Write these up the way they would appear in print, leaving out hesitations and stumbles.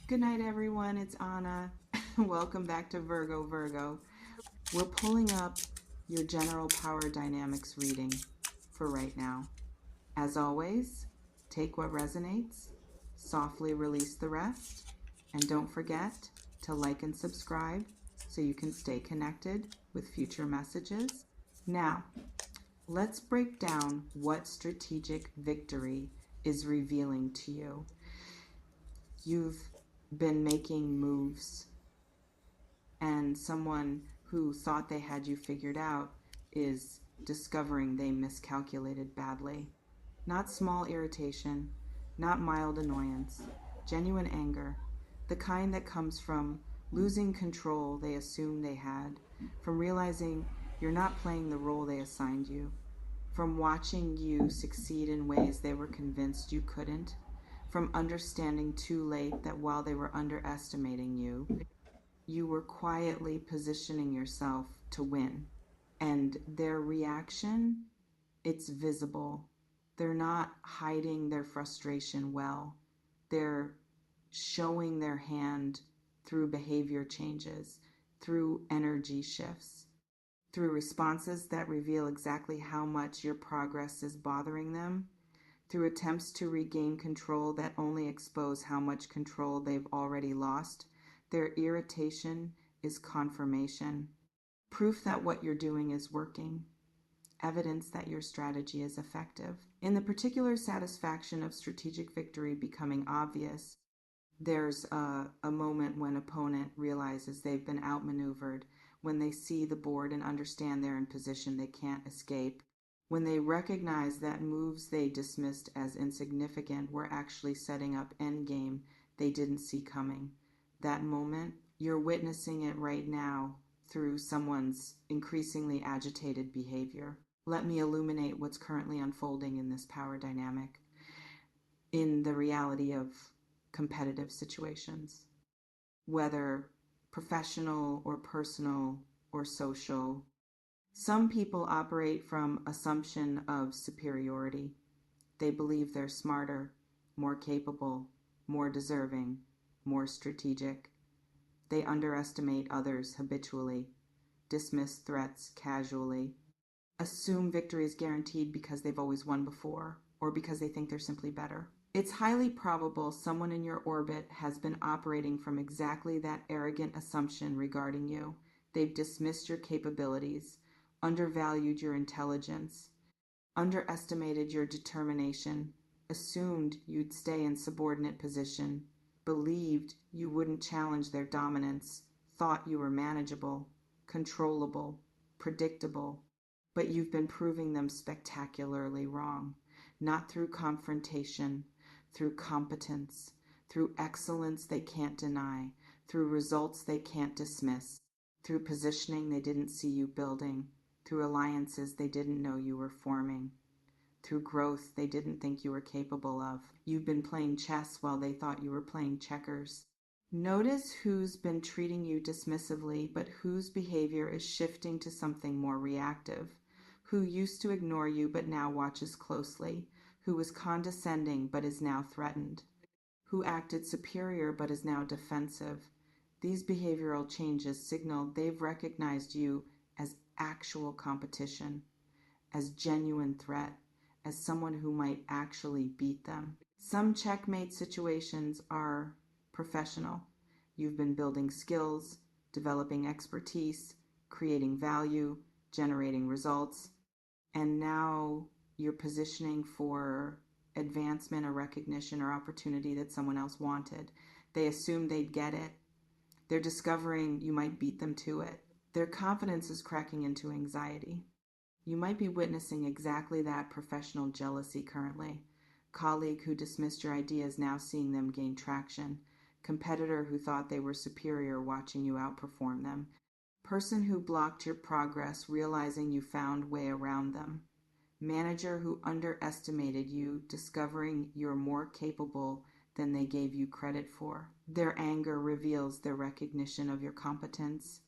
Good night, everyone. It's Anna. Welcome back to Virgo. We're pulling up your general power dynamics reading for right now. As always, take what resonates, softly release the rest, and don't forget to like and subscribe so you can stay connected with future messages. Now, let's break down what strategic victory is revealing to you. You've been making moves, and someone who thought they had you figured out is discovering they miscalculated badly. Not small irritation, not mild annoyance, genuine anger, the kind that comes from losing control they assumed they had, from realizing you're not playing the role they assigned you, from watching you succeed in ways they were convinced you couldn't, from understanding too late that while they were underestimating you, you were quietly positioning yourself to win. And their reaction, it's visible. They're not hiding their frustration well. They're showing their hand through behavior changes, through energy shifts, through responses that reveal exactly how much your progress is bothering them, through attempts to regain control that only expose how much control they've already lost. Their irritation is confirmation, proof that what you're doing is working, evidence that your strategy is effective. In the particular satisfaction of strategic victory becoming obvious, there's a moment when opponent realizes they've been outmaneuvered, when they see the board and understand they're in position they can't escape, when they recognize that moves they dismissed as insignificant were actually setting up endgame they didn't see coming. That moment, you're witnessing it right now through someone's increasingly agitated behavior. Let me illuminate what's currently unfolding in this power dynamic, in the reality of competitive situations, whether professional or personal or social. Some people operate from assumption of superiority. They believe they're smarter, more capable, more deserving, more strategic. They underestimate others habitually, dismiss threats casually, assume victory is guaranteed because they've always won before, or because they think they're simply better. It's highly probable someone in your orbit has been operating from exactly that arrogant assumption regarding you. They've dismissed your capabilities, undervalued your intelligence, underestimated your determination, assumed you'd stay in subordinate position, believed you wouldn't challenge their dominance, thought you were manageable, controllable, predictable, but you've been proving them spectacularly wrong, not through confrontation, through competence, through excellence they can't deny, through results they can't dismiss, through positioning they didn't see you building, through alliances they didn't know you were forming, through growth they didn't think you were capable of. You've been playing chess while they thought you were playing checkers. Notice who's been treating you dismissively, but whose behavior is shifting to something more reactive, who used to ignore you but now watches closely, who was condescending but is now threatened, who acted superior but is now defensive. These behavioral changes signal they've recognized you as actual competition, as genuine threat, as someone who might actually beat them. Some checkmate situations are professional. You've been building skills, developing expertise, creating value, generating results, and now you're positioning for advancement or recognition or opportunity that someone else wanted. They assumed they'd get it. They're discovering you might beat them to it. Their confidence is cracking into anxiety. You might be witnessing exactly that professional jealousy currently. Colleague who dismissed your ideas now seeing them gain traction. Competitor who thought they were superior watching you outperform them. Person who blocked your progress realizing you found way around them. Manager who underestimated you discovering you're more capable than they gave you credit for. Their anger reveals their recognition of your competence.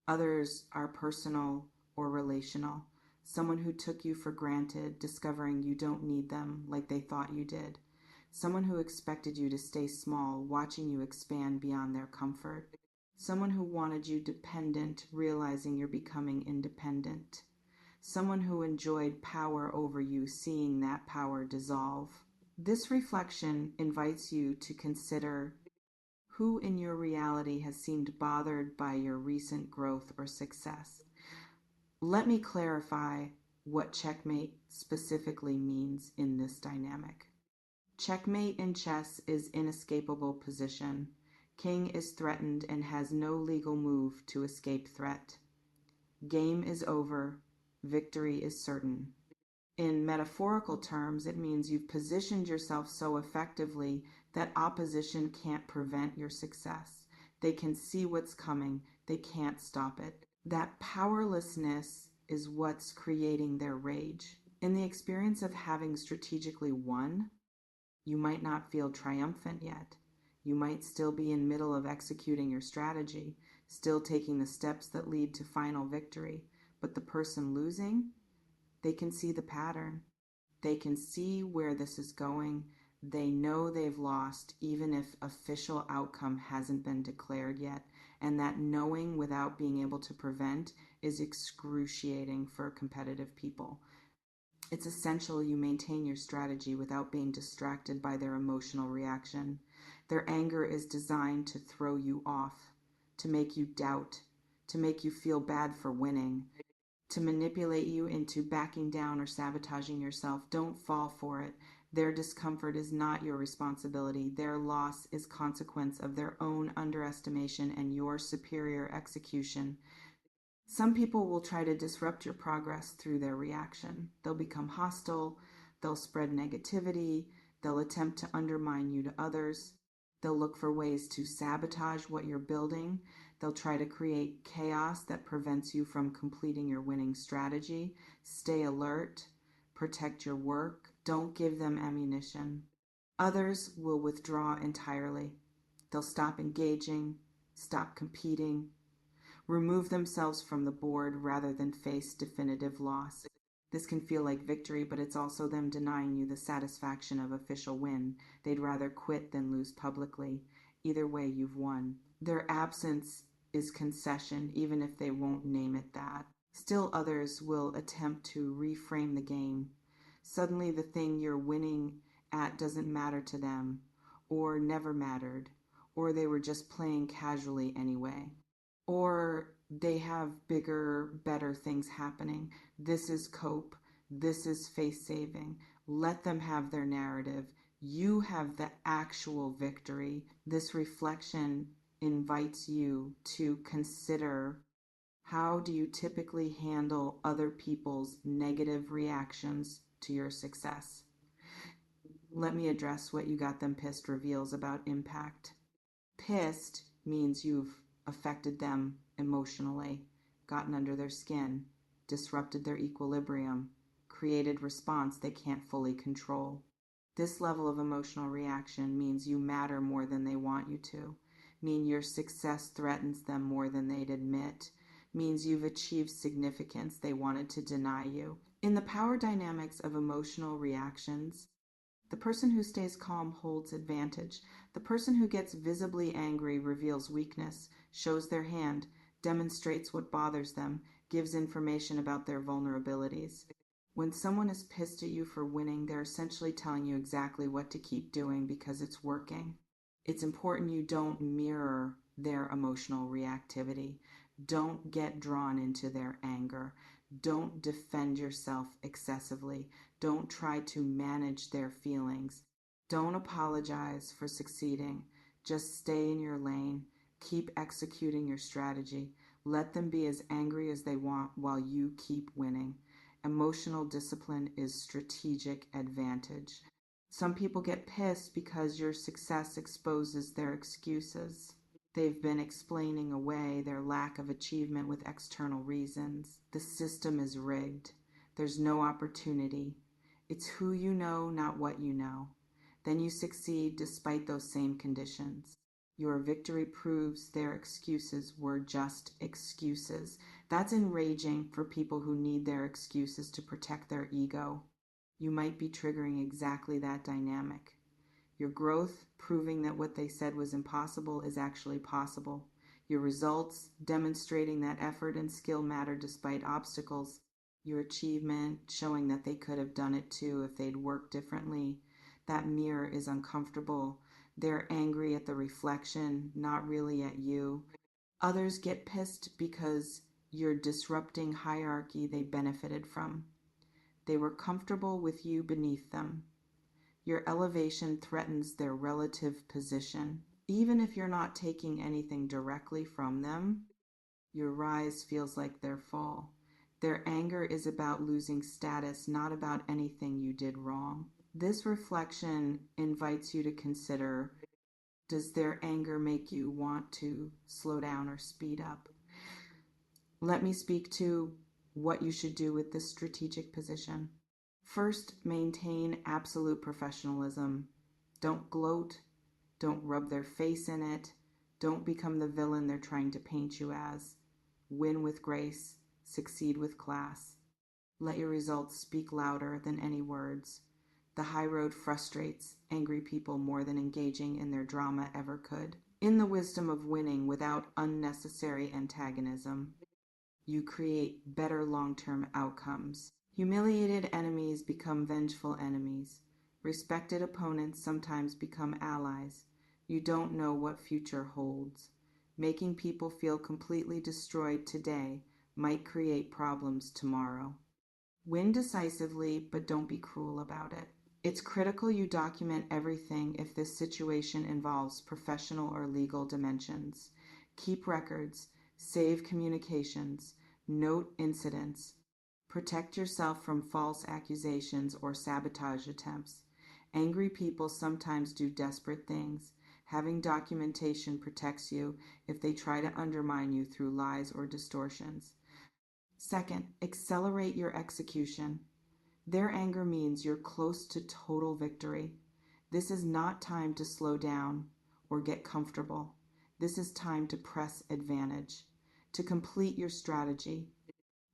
Others are personal or relational. Someone who took you for granted, discovering you don't need them like they thought you did. Someone who expected you to stay small, watching you expand beyond their comfort. Someone who wanted you dependent, realizing you're becoming independent. Someone who enjoyed power over you, seeing that power dissolve. This reflection invites you to consider who in your reality has seemed bothered by your recent growth or success. Let me clarify what checkmate specifically means in this dynamic. Checkmate in chess is inescapable position. King is threatened and has no legal move to escape threat. Game is over. Victory is certain. In metaphorical terms, it means you've positioned yourself so effectively that opposition can't prevent your success. They can see what's coming. They can't stop it. That powerlessness is what's creating their rage. In the experience of having strategically won, you might not feel triumphant yet. You might still be in the middle of executing your strategy, still taking the steps that lead to final victory. But the person losing, they can see the pattern. They can see where this is going. They know they've lost, even if official outcome hasn't been declared yet. And that knowing without being able to prevent is excruciating for competitive people. It's essential you maintain your strategy without being distracted by their emotional reaction. Their anger is designed to throw you off, to make you doubt, to make you feel bad for winning, to manipulate you into backing down or sabotaging yourself. Don't fall for it. Their discomfort is not your responsibility. Their loss is consequence of their own underestimation and your superior execution. Some people will try to disrupt your progress through their reaction. They'll become hostile, they'll spread negativity, they'll attempt to undermine you to others, they'll look for ways to sabotage what you're building, they'll try to create chaos that prevents you from completing your winning strategy. Stay alert, protect your work, don't give them ammunition. Others will withdraw entirely. They'll stop engaging, stop competing, remove themselves from the board rather than face definitive loss. This can feel like victory, but it's also them denying you the satisfaction of official win. They'd rather quit than lose publicly. Either way, you've won. Their absence is concession, even if they won't name it that. Still others will attempt to reframe the game. Suddenly the thing you're winning at doesn't matter to them, or never mattered, or they were just playing casually anyway. Or they have bigger, better things happening. This is cope. This is face saving. Let them have their narrative. You have the actual victory. This reflection invites you to consider, how do you typically handle other people's negative reactions to your success? Let me address what you got them pissed reveals about impact. Pissed means you've affected them emotionally, gotten under their skin, disrupted their equilibrium, created response they can't fully control. This level of emotional reaction means you matter more than they want you to, mean your success threatens them more than they'd admit, means you've achieved significance they wanted to deny you. In the power dynamics of emotional reactions, the person who stays calm holds advantage. The person who gets visibly angry reveals weakness, shows their hand, demonstrates what bothers them, gives information about their vulnerabilities. When someone is pissed at you for winning, they're essentially telling you exactly what to keep doing because it's working. It's important you don't mirror their emotional reactivity. Don't get drawn into their anger. Don't defend yourself excessively. Don't try to manage their feelings. Don't apologize for succeeding. Just stay in your lane. Keep executing your strategy. Let them be as angry as they want while you keep winning. Emotional discipline is strategic advantage. Some people get pissed because your success exposes their excuses. They've been explaining away their lack of achievement with external reasons. The system is rigged. There's no opportunity. It's who you know, not what you know. Then you succeed despite those same conditions. Your victory proves their excuses were just excuses. That's enraging for people who need their excuses to protect their ego. You might be triggering exactly that dynamic. Your growth, proving that what they said was impossible, is actually possible. Your results, demonstrating that effort and skill matter despite obstacles. Your achievement, showing that they could have done it too if they'd worked differently. That mirror is uncomfortable. They're angry at the reflection, not really at you. Others get pissed because you're disrupting hierarchy they benefited from. They were comfortable with you beneath them. Your elevation threatens their relative position. Even if you're not taking anything directly from them, your rise feels like their fall. Their anger is about losing status, not about anything you did wrong. This reflection invites you to consider, does their anger make you want to slow down or speed up? Let me speak to what you should do with this strategic position. First, maintain absolute professionalism. Don't gloat. Don't rub their face in it. Don't become the villain they're trying to paint you as. Win with grace. Succeed with class. Let your results speak louder than any words. The high road frustrates angry people more than engaging in their drama ever could. In the wisdom of winning without unnecessary antagonism, you create better long-term outcomes. Humiliated enemies become vengeful enemies. Respected opponents sometimes become allies. You don't know what future holds. Making people feel completely destroyed today might create problems tomorrow. Win decisively, but don't be cruel about it. It's critical you document everything if this situation involves professional or legal dimensions. Keep records, save communications, note incidents. Protect yourself from false accusations or sabotage attempts. Angry people sometimes do desperate things. Having documentation protects you if they try to undermine you through lies or distortions. Second, accelerate your execution. Their anger means you're close to total victory. This is not time to slow down or get comfortable. This is time to press advantage, to complete your strategy,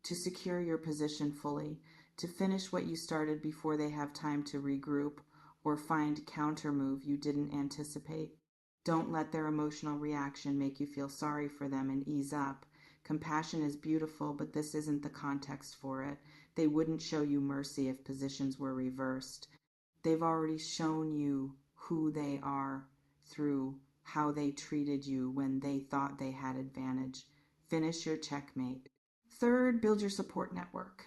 to secure your position fully, to finish what you started before they have time to regroup or find counter move you didn't anticipate. Don't let their emotional reaction make you feel sorry for them and ease up. Compassion is beautiful, but this isn't the context for it. They wouldn't show you mercy if positions were reversed. They've already shown you who they are through how they treated you when they thought they had advantage. Finish your checkmate. Third, build your support network.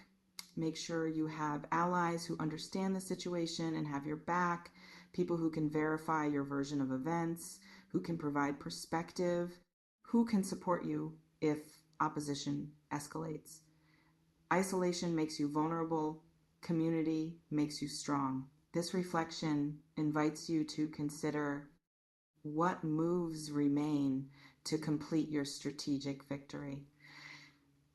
Make sure you have allies who understand the situation and have your back, people who can verify your version of events, who can provide perspective, who can support you if opposition escalates. Isolation makes you vulnerable. Community makes you strong. This reflection invites you to consider what moves remain to complete your strategic victory.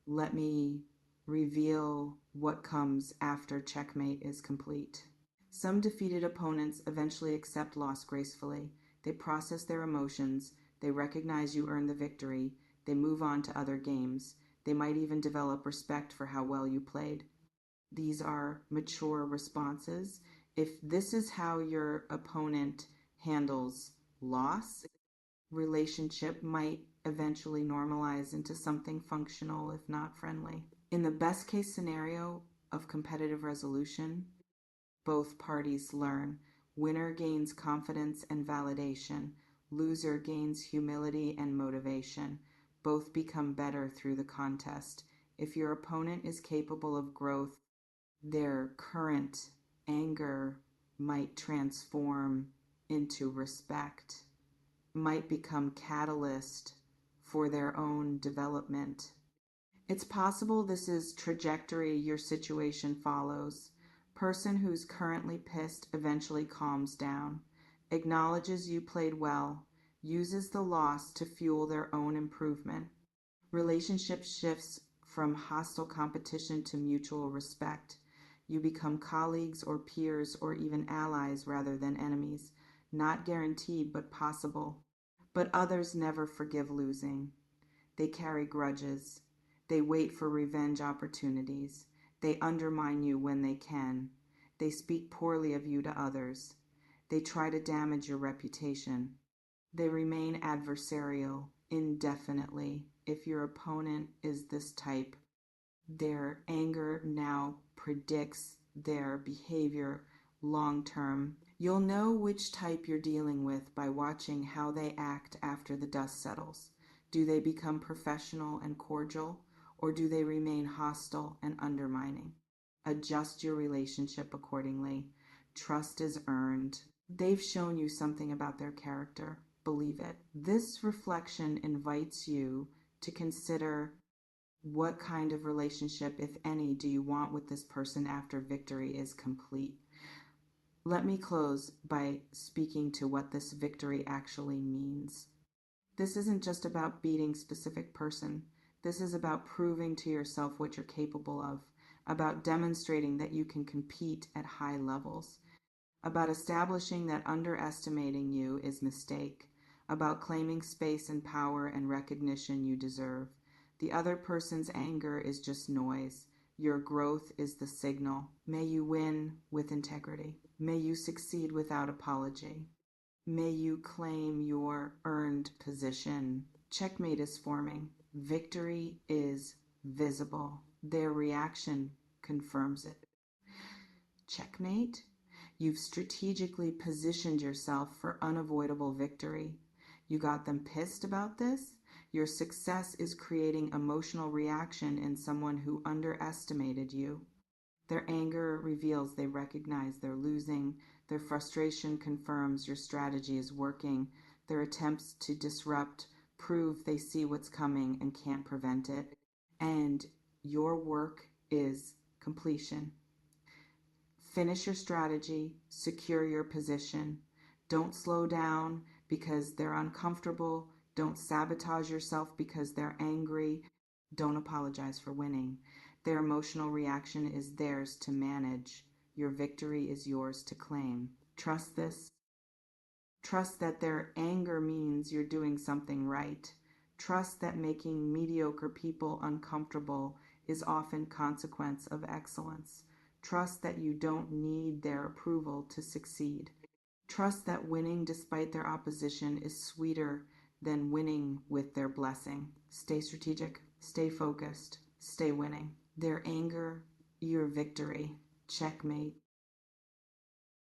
Let me reveal what comes after checkmate is complete. Some defeated opponents eventually accept loss gracefully. They process their emotions. They recognize you earned the victory. They move on to other games. They might even develop respect for how well you played. These are mature responses. If this is how your opponent handles loss, relationship might eventually normalize into something functional, if not friendly. In the best case scenario of competitive resolution, both parties learn. Winner gains confidence and validation. Loser gains humility and motivation. Both become better through the contest. If your opponent is capable of growth, their current anger might transform into respect, might become catalyst for their own development. It's possible this is trajectory your situation follows. Person who's currently pissed eventually calms down, acknowledges you played well, uses the loss to fuel their own improvement. Relationship shifts from hostile competition to mutual respect. You become colleagues or peers or even allies rather than enemies. Not guaranteed, but possible. But others never forgive losing. They carry grudges. They wait for revenge opportunities. They undermine you when they can. They speak poorly of you to others. They try to damage your reputation. They remain adversarial indefinitely. If your opponent is this type, their anger now predicts their behavior long term. You'll know which type you're dealing with by watching how they act after the dust settles. Do they become professional and cordial, or do they remain hostile and undermining? Adjust your relationship accordingly. Trust is earned. They've shown you something about their character. Believe it. This reflection invites you to consider what kind of relationship, if any, do you want with this person after victory is complete. Let me close by speaking to what this victory actually means. This isn't just about beating a specific person. This is about proving to yourself what you're capable of, about demonstrating that you can compete at high levels, about establishing that underestimating you is mistake, about claiming space and power and recognition you deserve. The other person's anger is just noise. Your growth is the signal. May you win with integrity. May you succeed without apology. May you claim your earned position. Checkmate is forming. Victory is visible. Their reaction confirms it. Checkmate? You've strategically positioned yourself for unavoidable victory. You got them pissed about this? Your success is creating emotional reaction in someone who underestimated you. Their anger reveals they recognize they're losing. Their frustration confirms your strategy is working. Their attempts to disrupt prove they see what's coming and can't prevent it. And your work is completion. Finish your strategy, secure your position. Don't slow down because they're uncomfortable. Don't sabotage yourself because they're angry. Don't apologize for winning. Their emotional reaction is theirs to manage. Your victory is yours to claim. Trust this. Trust that their anger means you're doing something right. Trust that making mediocre people uncomfortable is often consequence of excellence. Trust that you don't need their approval to succeed. Trust that winning despite their opposition is sweeter than winning with their blessing. Stay strategic, stay focused, stay winning. Their anger, your victory. Checkmate.